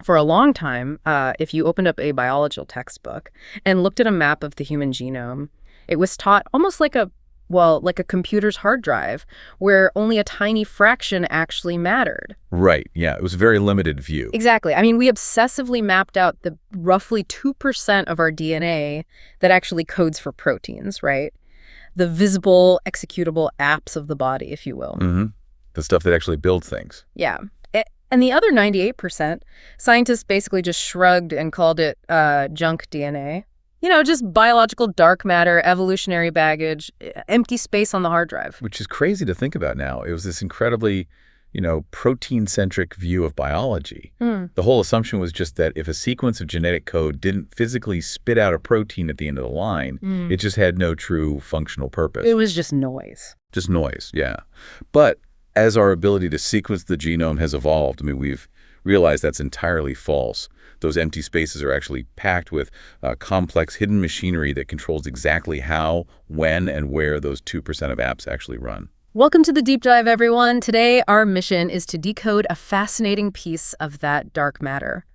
For a long time, if you opened up a biological textbook and looked at a map of the human genome, it was taught almost like like a computer's hard drive, where only a tiny fraction actually mattered. Right, yeah, it was a very limited view. Exactly. I mean, we obsessively mapped out the roughly 2% of our DNA that actually codes for proteins, right? The visible, executable apps of the body, if you will. The stuff that actually builds things. Yeah. And the other 98%, scientists basically just shrugged and called it junk DNA. You know, just biological dark matter, evolutionary baggage, empty space on the hard drive. Which is crazy to think about now. It was this incredibly, protein-centric view of biology. The whole assumption was just that if a sequence of genetic code didn't physically spit out a protein at the end of the line, it just had no true functional purpose. It was just noise. Just noise, yeah. But as our ability to sequence the genome has evolved, we've realized that's entirely false. Those empty spaces are actually packed with complex hidden machinery that controls exactly how, when, and where those 2% of apps actually run. Welcome to the Deep Dive, everyone. Today, our mission is to decode a fascinating piece of that dark matter.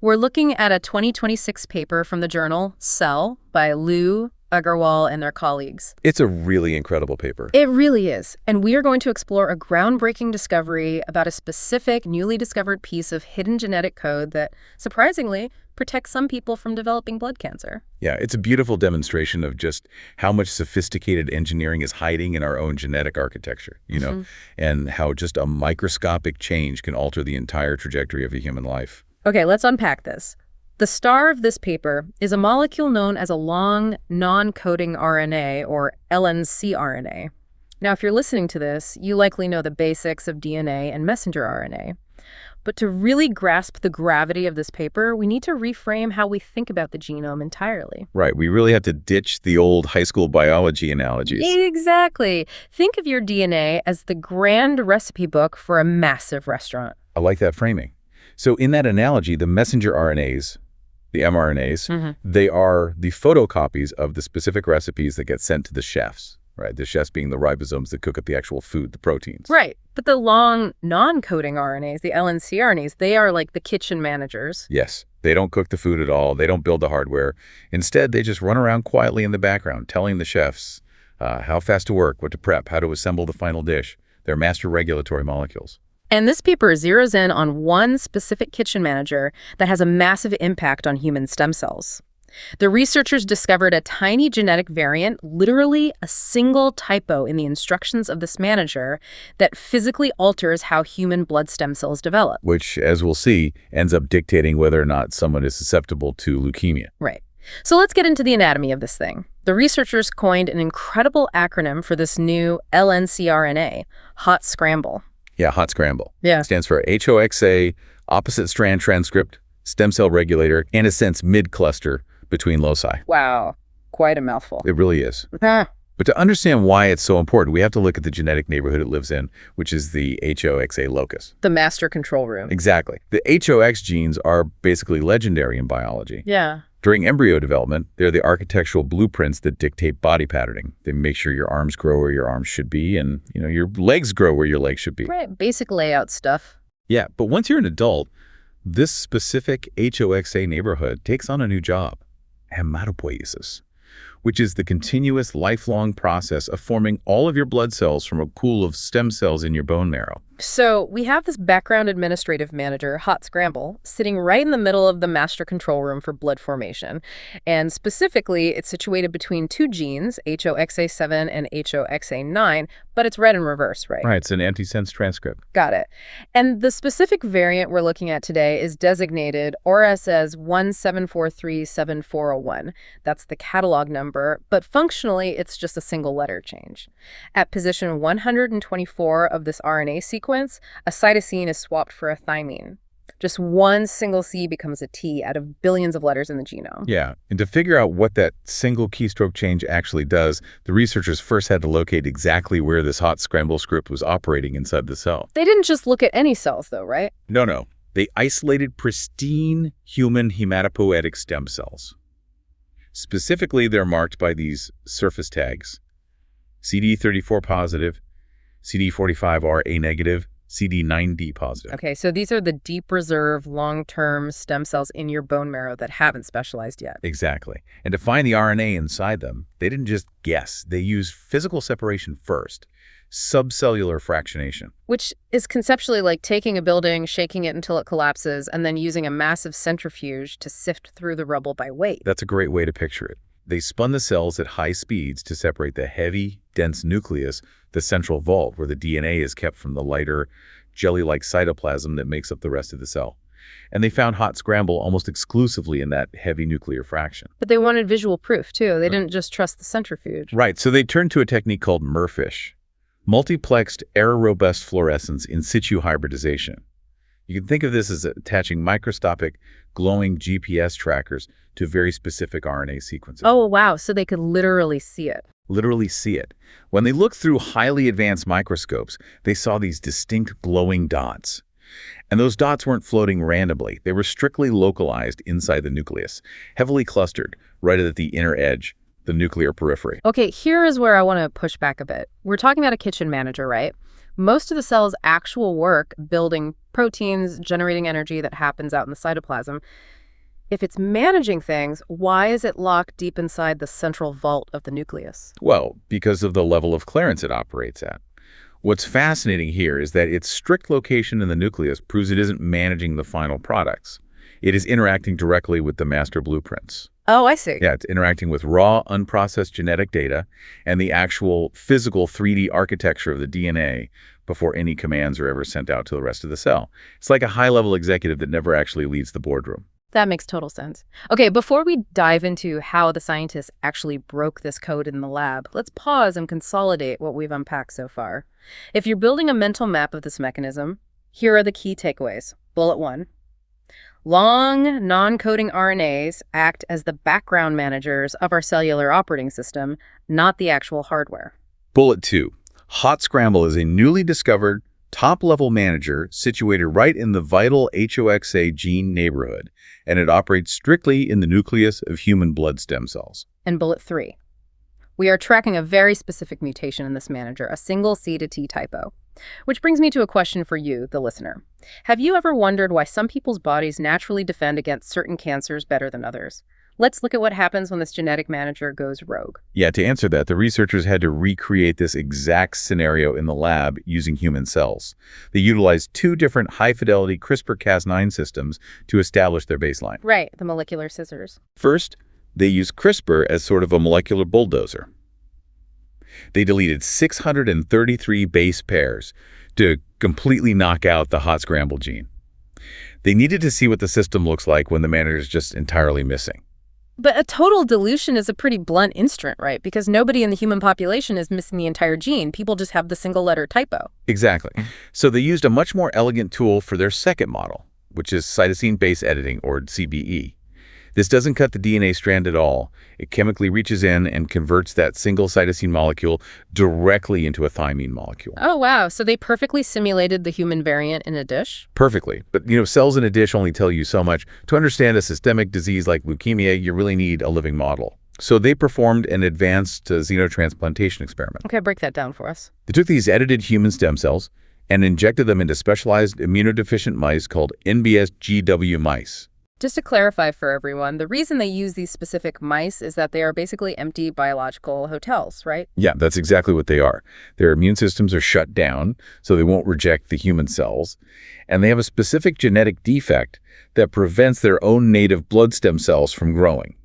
We're looking at a 2026 paper from the journal Cell by Lou Agarwal and their colleagues. It's a really incredible paper. It really is. And we are going to explore a groundbreaking discovery about a specific, newly discovered piece of hidden genetic code that, surprisingly, protects some people from developing blood cancer. Yeah, it's a beautiful demonstration of just how much sophisticated engineering is hiding in our own genetic architecture, and how just a microscopic change can alter the entire trajectory of a human life. Okay, let's unpack this. The star of this paper is a molecule known as a long non-coding RNA, or lncRNA. Now, if you're listening to this, you likely know the basics of DNA and messenger RNA. But to really grasp the gravity of this paper, we need to reframe how we think about the genome entirely. Right. We really have to ditch the old high school biology analogies. Exactly. Think of your DNA as the grand recipe book for a massive restaurant. I like that framing. So in that analogy, the messenger RNAs, the mRNAs, they are the photocopies of the specific recipes that get sent to the chefs, right? The chefs being the ribosomes that cook up the actual food, the proteins. Right. But the long non-coding RNAs, the lncRNAs, they are like the kitchen managers. Yes. They don't cook the food at all. They don't build the hardware. Instead, they just run around quietly in the background, telling the chefs how fast to work, what to prep, how to assemble the final dish. They're master regulatory molecules. And this paper zeroes in on one specific kitchen manager that has a massive impact on human stem cells. The researchers discovered a tiny genetic variant, literally a single typo in the instructions of this manager, that physically alters how human blood stem cells develop. Which, as we'll see, ends up dictating whether or not someone is susceptible to leukemia. Right. So let's get into the anatomy of this thing. The researchers coined an incredible acronym for this new lncRNA, HOTSCRAMBL. Yeah, HOTSCRAMBL. Yeah. It stands for HOXA, opposite strand transcript, stem cell regulator, and a sense mid-cluster between loci. Wow. Quite a mouthful. It really is. But to understand why it's so important, we have to look at the genetic neighborhood it lives in, which is the HOXA locus. The master control room. Exactly. The HOX genes are basically legendary in biology. Yeah. During embryo development, they're the architectural blueprints that dictate body patterning. They make sure your arms grow where your arms should be and, your legs grow where your legs should be. Right, basic layout stuff. Yeah, but once you're an adult, this specific HOXA neighborhood takes on a new job, hematopoiesis, which is the continuous lifelong process of forming all of your blood cells from a pool of stem cells in your bone marrow. So we have this background administrative manager, HOTSCRAMBL, sitting right in the middle of the master control room for blood formation. And specifically, it's situated between two genes, HOXA7 and HOXA9, but it's read in reverse, right? Right, it's an antisense transcript. Got it. And the specific variant we're looking at today is designated RSS 17437401. That's the catalog number, but functionally, it's just a single letter change. At position 124 of this RNA sequence, a cytosine is swapped for a thymine. Just one single C becomes a T out of billions of letters in the genome. Yeah, and to figure out what that single keystroke change actually does, the researchers first had to locate exactly where this HOTSCRAMBL script was operating inside the cell. They didn't just look at any cells, though, right? No. They isolated pristine human hematopoietic stem cells. Specifically, they're marked by these surface tags: CD34 positive, CD45RA negative, CD90 positive. Okay, so these are the deep reserve long-term stem cells in your bone marrow that haven't specialized yet. Exactly. And to find the RNA inside them, they didn't just guess. They used physical separation first, subcellular fractionation. Which is conceptually like taking a building, shaking it until it collapses, and then using a massive centrifuge to sift through the rubble by weight. That's a great way to picture it. They spun the cells at high speeds to separate the heavy, dense nucleus, the central vault, where the DNA is kept from the lighter, jelly-like cytoplasm that makes up the rest of the cell. And they found hot scramble almost exclusively in that heavy nuclear fraction. But they wanted visual proof, too. They didn't just trust the centrifuge. Right, so they turned to a technique called MERFISH, multiplexed error-robust fluorescence in situ hybridization. You can think of this as attaching microscopic, glowing GPS trackers to very specific RNA sequences. Oh, wow. So they could literally see it. Literally see it. When they looked through highly advanced microscopes, they saw these distinct glowing dots. And those dots weren't floating randomly. They were strictly localized inside the nucleus, heavily clustered right at the inner edge, the nuclear periphery. Okay, here is where I want to push back a bit. We're talking about a kitchen manager, right? Most of the cell's actual work, building proteins, generating energy that happens out in the cytoplasm, if it's managing things, why is it locked deep inside the central vault of the nucleus? Well, because of the level of clearance it operates at. What's fascinating here is that its strict location in the nucleus proves it isn't managing the final products. It is interacting directly with the master blueprints. Oh, I see. Yeah, it's interacting with raw, unprocessed genetic data and the actual physical 3D architecture of the DNA before any commands are ever sent out to the rest of the cell. It's like a high-level executive that never actually leaves the boardroom. That makes total sense. Okay, before we dive into how the scientists actually broke this code in the lab, let's pause and consolidate what we've unpacked so far. If you're building a mental map of this mechanism, here are the key takeaways. Bullet 1. Long, non-coding RNAs act as the background managers of our cellular operating system, not the actual hardware. Bullet 2. HOTSCRAMBL is a newly discovered top-level manager situated right in the vital HOXA gene neighborhood, and it operates strictly in the nucleus of human blood stem cells. And bullet 3. We are tracking a very specific mutation in this manager, a single C to T typo. Which brings me to a question for you, the listener. Have you ever wondered why some people's bodies naturally defend against certain cancers better than others? Let's look at what happens when this genetic manager goes rogue. Yeah, to answer that, the researchers had to recreate this exact scenario in the lab using human cells. They utilized 2 different high-fidelity CRISPR-Cas9 systems to establish their baseline. Right, the molecular scissors. First, they used CRISPR as sort of a molecular bulldozer. They deleted 633 base pairs to completely knock out the hot scramble gene. They needed to see what the system looks like when the manager is just entirely missing. But a total deletion is a pretty blunt instrument, right? Because nobody in the human population is missing the entire gene. People just have the single letter typo. Exactly. So they used a much more elegant tool for their second model, which is cytosine base editing, or CBE. This doesn't cut the DNA strand at all. It chemically reaches in and converts that single cytosine molecule directly into a thymine molecule. Oh, wow. So they perfectly simulated the human variant in a dish? Perfectly. But, cells in a dish only tell you so much. To understand a systemic disease like leukemia, you really need a living model. So they performed an advanced xenotransplantation experiment. Okay, break that down for us. They took these edited human stem cells and injected them into specialized immunodeficient mice called NBS-GW mice. Just to clarify for everyone, the reason they use these specific mice is that they are basically empty biological hotels, right? Yeah, that's exactly what they are. Their immune systems are shut down, so they won't reject the human cells. And they have a specific genetic defect that prevents their own native blood stem cells from growing.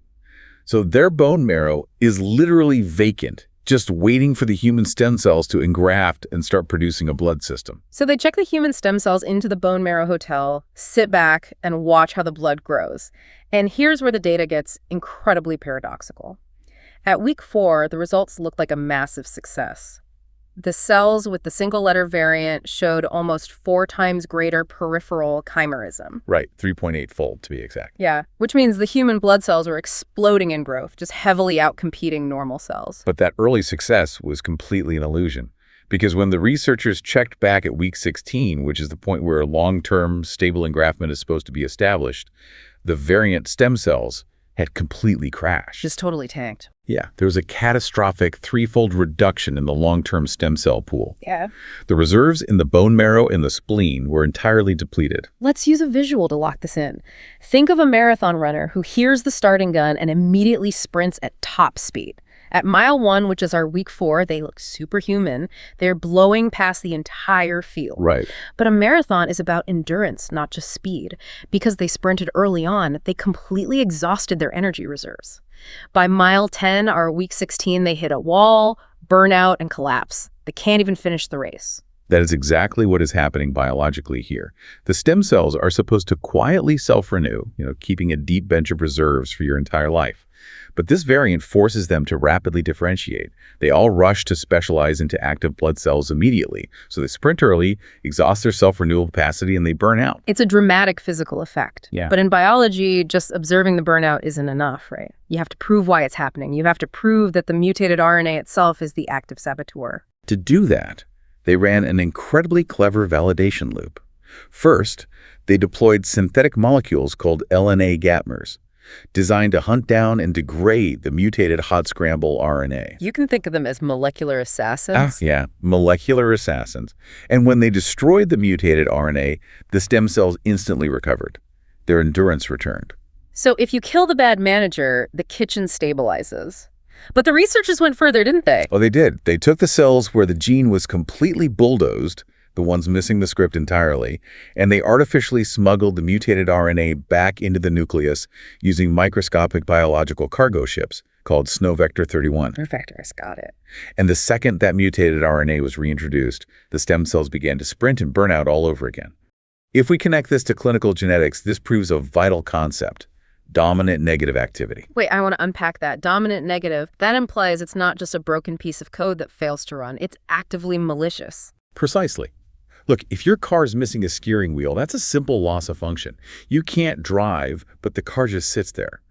So their bone marrow is literally vacant, just waiting for the human stem cells to engraft and start producing a blood system. So they check the human stem cells into the bone marrow hotel, sit back, and watch how the blood grows. And here's where the data gets incredibly paradoxical. At week 4, the results looked like a massive success. The cells with the single-letter variant showed almost 4 times greater peripheral chimerism. Right, 3.8-fold to be exact. Yeah, which means the human blood cells were exploding in growth, just heavily outcompeting normal cells. But that early success was completely an illusion, because when the researchers checked back at week 16, which is the point where long-term stable engraftment is supposed to be established, the variant stem cells had completely crashed. Just totally tanked. Yeah, there was a catastrophic threefold reduction in the long-term stem cell pool. Yeah. The reserves in the bone marrow and the spleen were entirely depleted. Let's use a visual to lock this in. Think of a marathon runner who hears the starting gun and immediately sprints at top speed. At mile 1, which is our week 4, they look superhuman. They're blowing past the entire field. Right. But a marathon is about endurance, not just speed. Because they sprinted early on, they completely exhausted their energy reserves. By mile 10, our week 16, they hit a wall, burnout, and collapse. They can't even finish the race. That is exactly what is happening biologically here. The stem cells are supposed to quietly self-renew, keeping a deep bench of reserves for your entire life. But this variant forces them to rapidly differentiate. They all rush to specialize into active blood cells immediately. So they sprint early, exhaust their self-renewal capacity, and they burn out. It's a dramatic physical effect. Yeah. But in biology, just observing the burnout isn't enough, right? You have to prove why it's happening. You have to prove that the mutated RNA itself is the active saboteur. To do that, they ran an incredibly clever validation loop. First, they deployed synthetic molecules called LNA gapmers, designed to hunt down and degrade the mutated HOTSCRAMBL RNA. You can think of them as molecular assassins. Yeah, molecular assassins. And when they destroyed the mutated RNA, the stem cells instantly recovered. Their endurance returned. So if you kill the bad manager, the kitchen stabilizes. But the researchers went further, didn't they? Oh, they did. They took the cells where the gene was completely bulldozed, the ones missing the script entirely, and they artificially smuggled the mutated RNA back into the nucleus using microscopic biological cargo ships called Snow Vector 31. Vectors, got it. And the second that mutated RNA was reintroduced, the stem cells began to sprint and burn out all over again. If we connect this to clinical genetics, this proves a vital concept: dominant negative activity. Wait, I want to unpack that. Dominant negative, that implies it's not just a broken piece of code that fails to run. It's actively malicious. Precisely. Look, if your car is missing a steering wheel, that's a simple loss of function. You can't drive, but the car just sits there.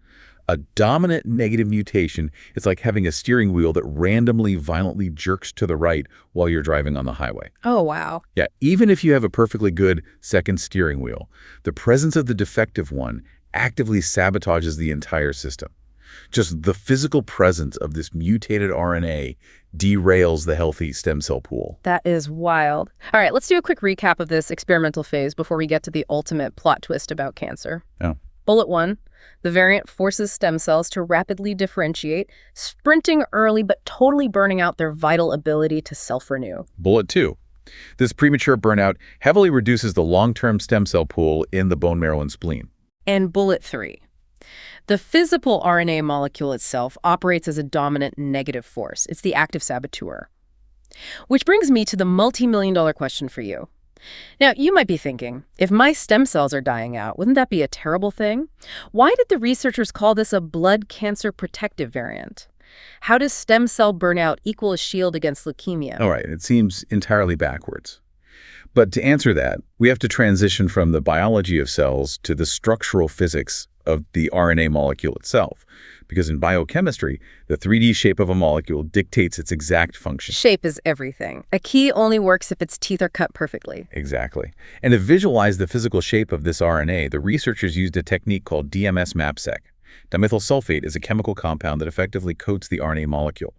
A dominant negative mutation is like having a steering wheel that randomly, violently jerks to the right while you're driving on the highway. Oh, wow. Yeah, even if you have a perfectly good second steering wheel, the presence of the defective one actively sabotages the entire system. Just the physical presence of this mutated RNA derails the healthy stem cell pool. That is wild. All right, let's do a quick recap of this experimental phase before we get to the ultimate plot twist about cancer. Yeah. Bullet 1, the variant forces stem cells to rapidly differentiate, sprinting early but totally burning out their vital ability to self-renew. Bullet 2, this premature burnout heavily reduces the long-term stem cell pool in the bone marrow and spleen. And bullet 3, the physical RNA molecule itself operates as a dominant negative force. It's the active saboteur. Which brings me to the multi-million-dollar question for you. Now, you might be thinking, if my stem cells are dying out, wouldn't that be a terrible thing? Why did the researchers call this a blood cancer protective variant? How does stem cell burnout equal a shield against leukemia? All right, it seems entirely backwards. But to answer that, we have to transition from the biology of cells to the structural physics of the RNA molecule itself. Because in biochemistry, the 3D shape of a molecule dictates its exact function. Shape is everything. A key only works if its teeth are cut perfectly. Exactly. And to visualize the physical shape of this RNA, the researchers used a technique called DMS-MAPSEC. Dimethyl sulfate is a chemical compound that effectively coats the RNA molecule,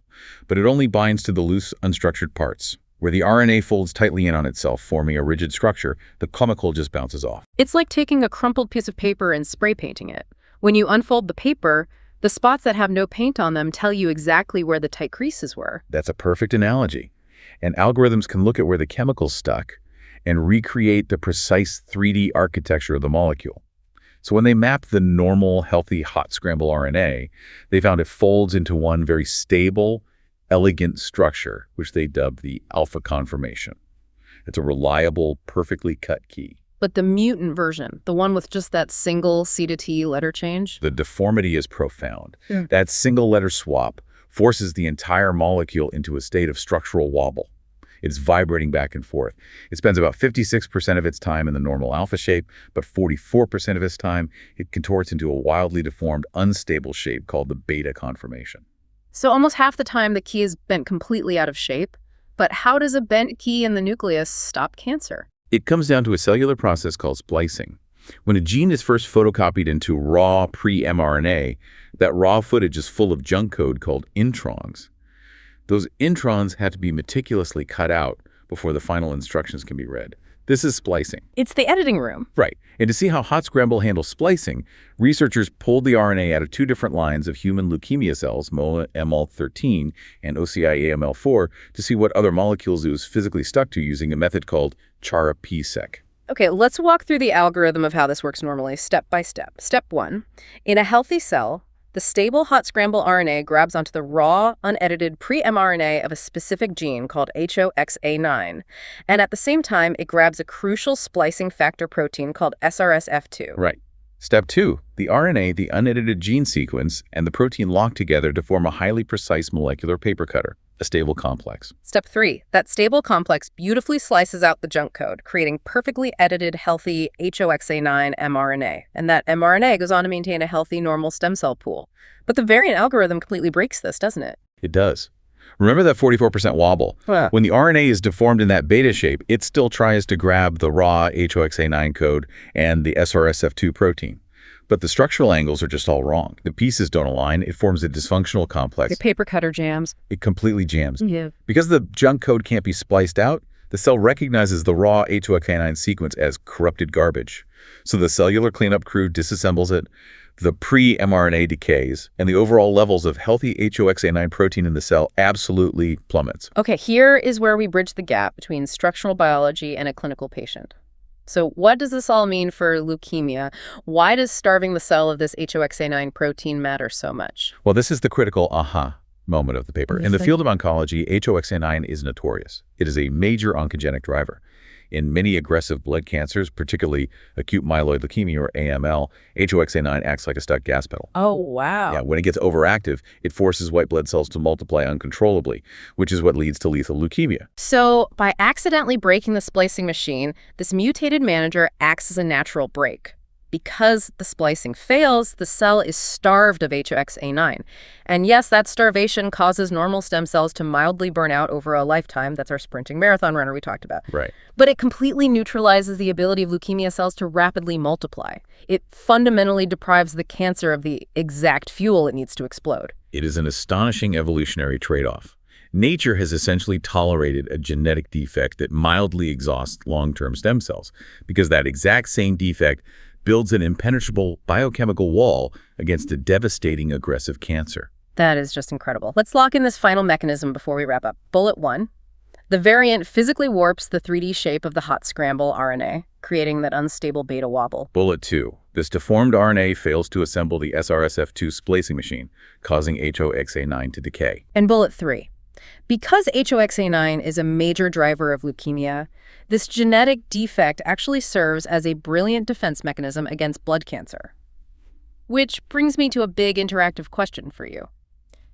but it only binds to the loose, unstructured parts. Where the RNA folds tightly in on itself, forming a rigid structure, the chemical just bounces off. It's like taking a crumpled piece of paper and spray painting it. When you unfold the paper, the spots that have no paint on them tell you exactly where the tight creases were. That's a perfect analogy. And algorithms can look at where the chemical's stuck and recreate the precise 3D architecture of the molecule. So when they mapped the normal, healthy HOTSCRAMBL RNA, they found it folds into one very stable, elegant structure, which they dubbed the alpha conformation. It's a reliable, perfectly cut key. But the mutant version, the one with just that single C to T letter change? The deformity is profound. Yeah. That single letter swap forces the entire molecule into a state of structural wobble. It's vibrating back and forth. It spends about 56% of its time in the normal alpha shape, but 44% of its time it contorts into a wildly deformed, unstable shape called the beta conformation. So almost half the time the key is bent completely out of shape. But how does a bent key in the nucleus stop cancer? It comes down to a cellular process called splicing. When a gene is first photocopied into raw pre-mRNA, that raw footage is full of junk code called introns. Those introns had to be meticulously cut out before the final instructions can be read. This is splicing. It's the editing room. Right. And to see how HOTSCRAMBL handles splicing, researchers pulled the RNA out of two different lines of human leukemia cells, MOL13 and OCI-AML4, to see what other molecules it was physically stuck to using a method called CHARA-PSEC. Okay, let's walk through the algorithm of how this works normally, step by step. Step 1. In a healthy cell, the stable HOTSCRAMBL RNA grabs onto the raw, unedited pre-mRNA of a specific gene called HOXA9. And at the same time, it grabs a crucial splicing factor protein called SRSF2. Right. Step 2. The RNA, the unedited gene sequence, and the protein lock together to form a highly precise molecular paper cutter, a stable complex. Step 3. That stable complex beautifully slices out the junk code, creating perfectly edited, healthy HOXA9 mRNA. And that mRNA goes on to maintain a healthy, normal stem cell pool. But the variant algorithm completely breaks this, doesn't it? It does. Remember that 44% wobble? Yeah. When the RNA is deformed in that beta shape, it still tries to grab the raw HOXA9 code and the SRSF2 protein. But the structural angles are just all wrong. The pieces don't align. It forms a dysfunctional complex. The paper cutter jams. It completely jams. Yeah. Because the junk code can't be spliced out, the cell recognizes the raw HOXA9 sequence as corrupted garbage. So the cellular cleanup crew disassembles it, the pre-mRNA decays, and the overall levels of healthy HOXA9 protein in the cell absolutely plummets. Okay, here is where we bridge the gap between structural biology and a clinical patient. So what does this all mean for leukemia? Why does starving the cell of this HOXA9 protein matter so much? Well, this is the critical aha moment of the paper. In the field of oncology, HOXA9 is notorious. It is a major oncogenic driver. In many aggressive blood cancers, particularly acute myeloid leukemia or AML, HOXA9 acts like a stuck gas pedal. Oh, wow. Yeah, when it gets overactive, it forces white blood cells to multiply uncontrollably, which is what leads to lethal leukemia. So by accidentally breaking the splicing machine, this mutated manager acts as a natural brake. Because the splicing fails, the cell is starved of HOXA9. And yes, that starvation causes normal stem cells to mildly burn out over a lifetime. That's our sprinting marathon runner we talked about. Right. But it completely neutralizes the ability of leukemia cells to rapidly multiply. It fundamentally deprives the cancer of the exact fuel it needs to explode. It is an astonishing evolutionary trade-off. Nature has essentially tolerated a genetic defect that mildly exhausts long-term stem cells, because that exact same defect builds an impenetrable biochemical wall against a devastating aggressive cancer. That is just incredible. Let's lock in this final mechanism before we wrap up. Bullet 1. The variant physically warps the 3D shape of the HOTSCRAMBL RNA, creating that unstable beta wobble. Bullet 2. This deformed RNA fails to assemble the SRSF2 splicing machine, causing HOXA9 to decay. And bullet 3. Because HOXA9 is a major driver of leukemia, this genetic defect actually serves as a brilliant defense mechanism against blood cancer. Which brings me to a big interactive question for you.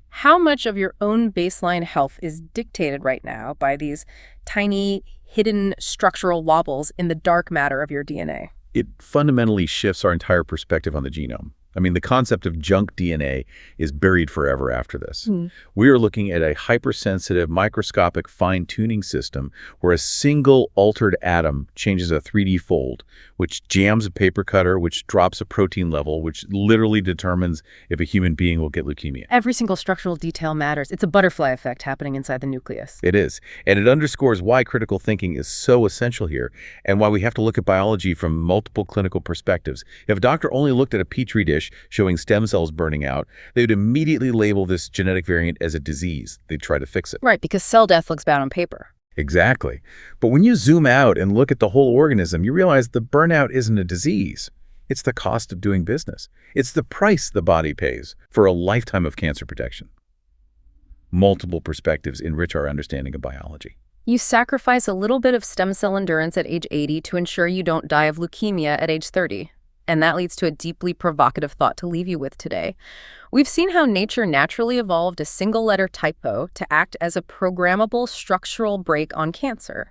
How much of your own baseline health is dictated right now by these tiny, hidden structural wobbles in the dark matter of your DNA? It fundamentally shifts our entire perspective on the genome. I mean, the concept of junk DNA is buried forever after this. We are looking at a hypersensitive, microscopic fine-tuning system where a single altered atom changes a 3D fold, which jams a paper cutter, which drops a protein level, which literally determines if a human being will get leukemia. Every single structural detail matters. It's a butterfly effect happening inside the nucleus. It is. And it underscores why critical thinking is so essential here and why we have to look at biology from multiple clinical perspectives. If a doctor only looked at a petri dish showing stem cells burning out, they would immediately label this genetic variant as a disease. They'd try to fix it. Right, because cell death looks bad on paper. Exactly. But when you zoom out and look at the whole organism, you realize the burnout isn't a disease. It's the cost of doing business. It's the price the body pays for a lifetime of cancer protection. Multiple perspectives enrich our understanding of biology. You sacrifice a little bit of stem cell endurance at age 80 to ensure you don't die of leukemia at age 30. And that leads to a deeply provocative thought to leave you with today. We've seen how nature naturally evolved a single-letter typo to act as a programmable structural brake on cancer.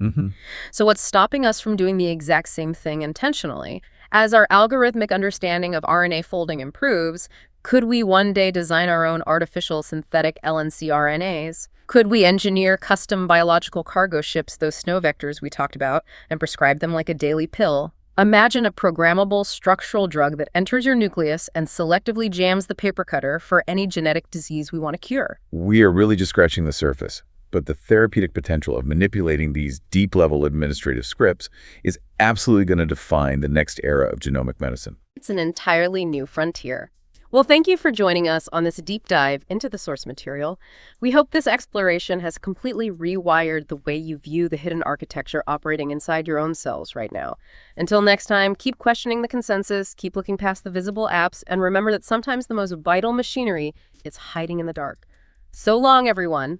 So what's stopping us from doing the exact same thing intentionally? As our algorithmic understanding of RNA folding improves, could we one day design our own artificial synthetic lncRNAs? Could we engineer custom biological cargo ships, those snow vectors we talked about, and prescribe them like a daily pill? Imagine a programmable structural drug that enters your nucleus and selectively jams the paper cutter for any genetic disease we want to cure. We are really just scratching the surface, but the therapeutic potential of manipulating these deep-level administrative scripts is absolutely going to define the next era of genomic medicine. It's an entirely new frontier. Well, thank you for joining us on this deep dive into the source material. We hope this exploration has completely rewired the way you view the hidden architecture operating inside your own cells right now. Until next time, keep questioning the consensus, keep looking past the visible apps, and remember that sometimes the most vital machinery is hiding in the dark. So long, everyone.